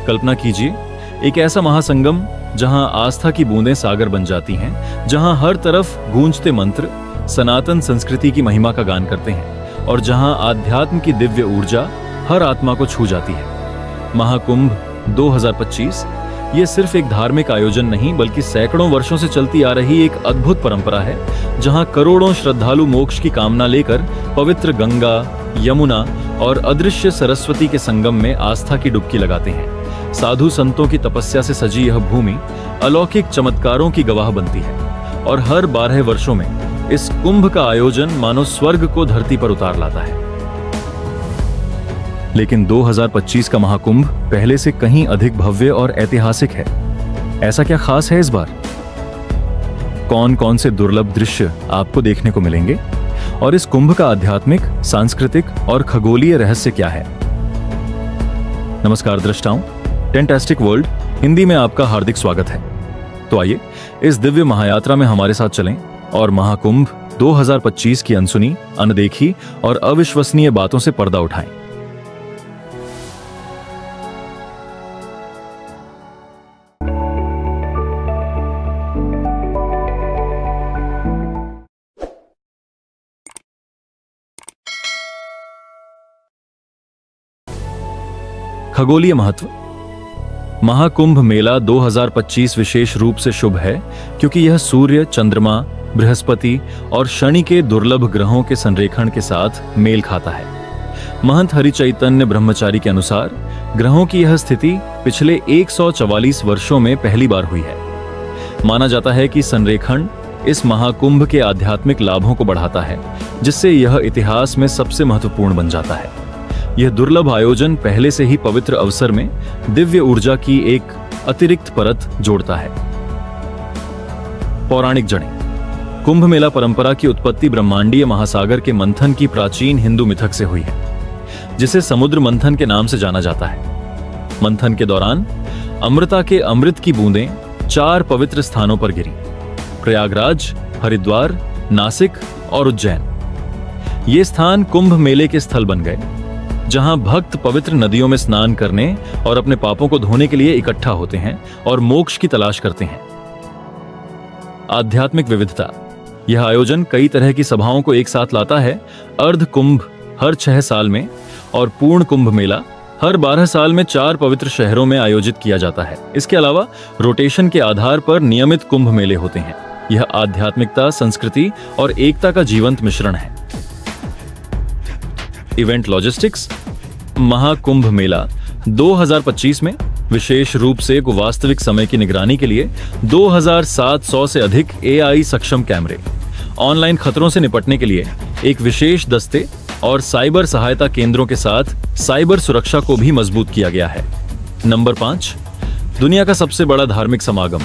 कल्पना कीजिए, एक ऐसा महासंगम जहां आस्था की बूंदें सागर बन जाती हैं, जहां हर तरफ गूंजते मंत्र सनातन संस्कृति की महिमा का गान करते हैं और जहां आध्यात्म की दिव्य ऊर्जा हर आत्मा को छू जाती है। महाकुंभ 2025 ये सिर्फ एक धार्मिक आयोजन नहीं, बल्कि सैकड़ों वर्षों से चलती आ रही एक अद्भुत परंपरा है, जहां करोड़ों श्रद्धालु मोक्ष की कामना लेकर पवित्र गंगा, यमुना और अदृश्य सरस्वती के संगम में आस्था की डुबकी लगाते हैं। साधु संतों की तपस्या से सजी यह भूमि अलौकिक चमत्कारों की गवाह बनती है और हर 12 वर्षों में इस कुंभ का आयोजन मानो स्वर्ग को धरती पर उतार लाता है। लेकिन 2025 का महाकुंभ पहले से कहीं अधिक भव्य और ऐतिहासिक है। ऐसा क्या खास है इस बार? कौन कौन से दुर्लभ दृश्य आपको देखने को मिलेंगे और इस कुंभ का आध्यात्मिक, सांस्कृतिक और खगोलीय रहस्य क्या है? नमस्कार दृष्टाओं, टेंटास्टिक वर्ल्ड हिंदी में आपका हार्दिक स्वागत है। तो आइए इस दिव्य महायात्रा में हमारे साथ चलें और महाकुंभ 2025 की अनसुनी, अनदेखी और अविश्वसनीय बातों से पर्दा उठाएं। खगोलीय महत्व। महाकुंभ मेला 2025 विशेष रूप से शुभ है क्योंकि यह सूर्य, चंद्रमा, बृहस्पति और शनि के दुर्लभ ग्रहों के संरेखण के साथ मेल खाता है। महंत हरिचैतन्य ब्रह्मचारी के अनुसार ग्रहों की यह स्थिति पिछले 144 वर्षों में पहली बार हुई है। माना जाता है कि संरेखण इस महाकुंभ के आध्यात्मिक लाभों को बढ़ाता है, जिससे यह इतिहास में सबसे महत्वपूर्ण बन जाता है। यह दुर्लभ आयोजन पहले से ही पवित्र अवसर में दिव्य ऊर्जा की एक अतिरिक्त परत जोड़ता है। पौराणिक जड़ें। कुंभ मेला परंपरा की उत्पत्ति ब्रह्मांडीय महासागर के मंथन की प्राचीन हिंदू मिथक से हुई है, जिसे समुद्र मंथन के नाम से जाना जाता है। मंथन के दौरान अमृता के अमृत की बूंदें 4 पवित्र स्थानों पर गिरी: प्रयागराज, हरिद्वार, नासिक और उज्जैन। ये स्थान कुंभ मेले के स्थल बन गए, जहां भक्त पवित्र नदियों में स्नान करने और अपने पापों को धोने के लिए इकट्ठा होते हैं और मोक्ष की तलाश करते हैं। आध्यात्मिक विविधता। यह आयोजन कई तरह की सभाओं को एक साथ लाता है। अर्ध कुंभ हर 6 साल में और पूर्ण कुंभ मेला हर 12 साल में 4 पवित्र शहरों में आयोजित किया जाता है। इसके अलावा रोटेशन के आधार पर नियमित कुंभ मेले होते हैं। यह आध्यात्मिकता, संस्कृति और एकता का जीवंत मिश्रण है। Event logistics. महाकुंभ मेला 2025 में विशेष रूप से वास्तविक समय की निगरानी के लिए 2700 से अधिक AI सक्षम कैमरे, ऑनलाइन खतरों से निपटने के लिए एक विशेष दस्ते और साइबर सहायता केंद्रों के साथ साइबर सुरक्षा को भी मजबूत किया गया है। नंबर 5, दुनिया का सबसे बड़ा धार्मिक समागम।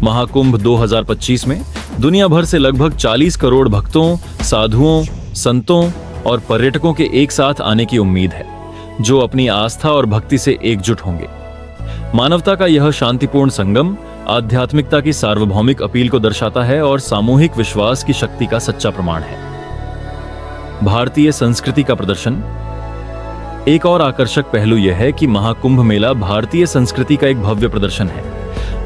महाकुंभ 2025 में दुनिया भर से लगभग 40 करोड़ भक्तों, साधुओं, संतों और पर्यटकों के एक साथ आने की उम्मीद है, जो अपनी आस्था और भक्ति से एकजुट होंगे। मानवता का यह शांतिपूर्ण संगम आध्यात्मिकता की सार्वभौमिक अपील को दर्शाता है और सामूहिक विश्वास की शक्ति का सच्चा प्रमाण है। भारतीय संस्कृति का प्रदर्शन। एक और आकर्षक पहलू यह है कि महाकुंभ मेला भारतीय संस्कृति का एक भव्य प्रदर्शन है।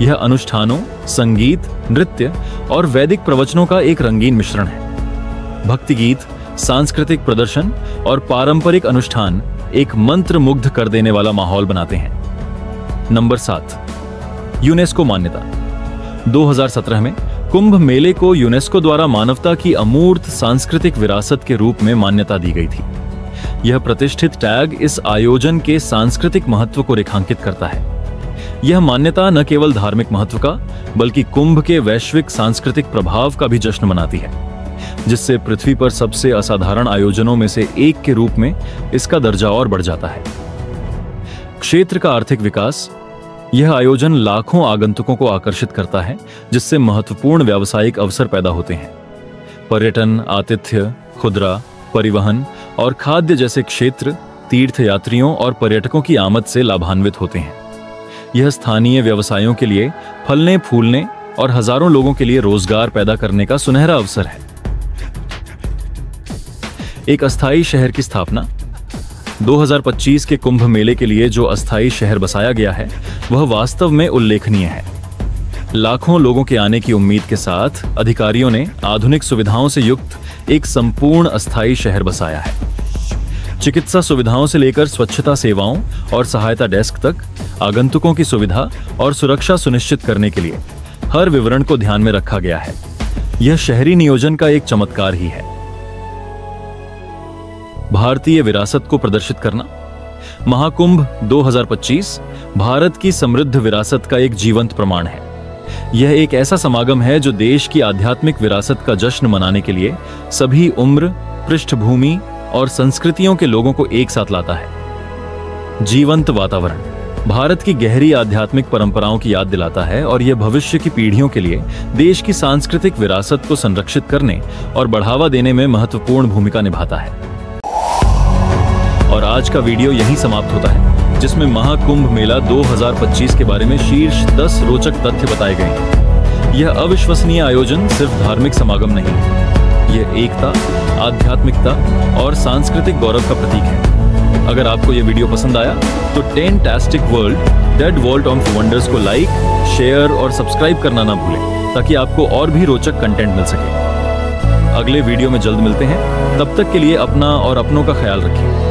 यह अनुष्ठानों, संगीत, नृत्य और वैदिक प्रवचनों का एक रंगीन मिश्रण है। भक्ति गीत, सांस्कृतिक प्रदर्शन और पारंपरिक अनुष्ठान एक मंत्र मुग्ध कर देने वाला माहौल बनाते हैं। नंबर 7, यूनेस्को मान्यता। 2017 में कुंभ मेले को यूनेस्को द्वारा मानवता की अमूर्त सांस्कृतिक विरासत के रूप में मान्यता दी गई थी। यह प्रतिष्ठित टैग इस आयोजन के सांस्कृतिक महत्व को रेखांकित करता है। यह मान्यता न केवल धार्मिक महत्व का, बल्कि कुंभ के वैश्विक सांस्कृतिक प्रभाव का भी जश्न मनाती है, जिससे पृथ्वी पर सबसे असाधारण आयोजनों में से एक के रूप में इसका दर्जा और बढ़ जाता है। क्षेत्र का आर्थिक विकास। यह आयोजन लाखों आगंतुकों को आकर्षित करता है, जिससे महत्वपूर्ण व्यावसायिक अवसर पैदा होते हैं। पर्यटन, आतिथ्य, खुदरा, परिवहन और खाद्य जैसे क्षेत्र तीर्थयात्रियों और पर्यटकों की आमद से लाभान्वित होते हैं। यह स्थानीय व्यवसायों के लिए फलने फूलने और हजारों लोगों के लिए रोजगार पैदा करने का सुनहरा अवसर है। एक अस्थायी शहर की स्थापना। 2025 के कुंभ मेले के लिए जो अस्थायी शहर बसाया गया है वह वास्तव में उल्लेखनीय है। लाखों लोगों के आने की उम्मीद के साथ अधिकारियों ने आधुनिक सुविधाओं से युक्त एक संपूर्ण अस्थायी शहर बसाया है। चिकित्सा सुविधाओं से लेकर स्वच्छता सेवाओं और सहायता डेस्क तक आगंतुकों की सुविधा और सुरक्षा सुनिश्चित करने के लिए हर विवरण को ध्यान में रखा गया है। यह शहरी नियोजन का एक चमत्कार ही है। भारतीय विरासत को प्रदर्शित करना। महाकुंभ 2025 भारत की समृद्ध विरासत का एक जीवंत प्रमाण है। यह एक ऐसा समागम है जो देश की आध्यात्मिक विरासत का जश्न मनाने के लिए सभी उम्र, पृष्ठभूमि और संस्कृतियों के लोगों को एक साथ लाता है। जीवंत वातावरण भारत की गहरी आध्यात्मिक परंपराओं की याद दिलाता है और यह भविष्य की पीढ़ियों के लिए देश की सांस्कृतिक विरासत को संरक्षित करने और बढ़ावा देने में महत्वपूर्ण भूमिका निभाता है। और आज का वीडियो यहीं समाप्त होता है, जिसमें महाकुंभ मेला 2025 के बारे में शीर्ष 10 रोचक तथ्य बताए गए हैं। यह अविश्वसनीय आयोजन सिर्फ धार्मिक समागम नहीं है, यह एकता, आध्यात्मिकता और सांस्कृतिक गौरव का प्रतीक है। अगर आपको यह वीडियो पसंद आया तो tentastic world dead vault of wonders को लाइक, शेयर और सब्सक्राइब करना ना भूलें, ताकि आपको और भी रोचक कंटेंट मिल सके। अगले वीडियो में जल्द मिलते हैं, तब तक के लिए अपना और अपनों का ख्याल रखिए।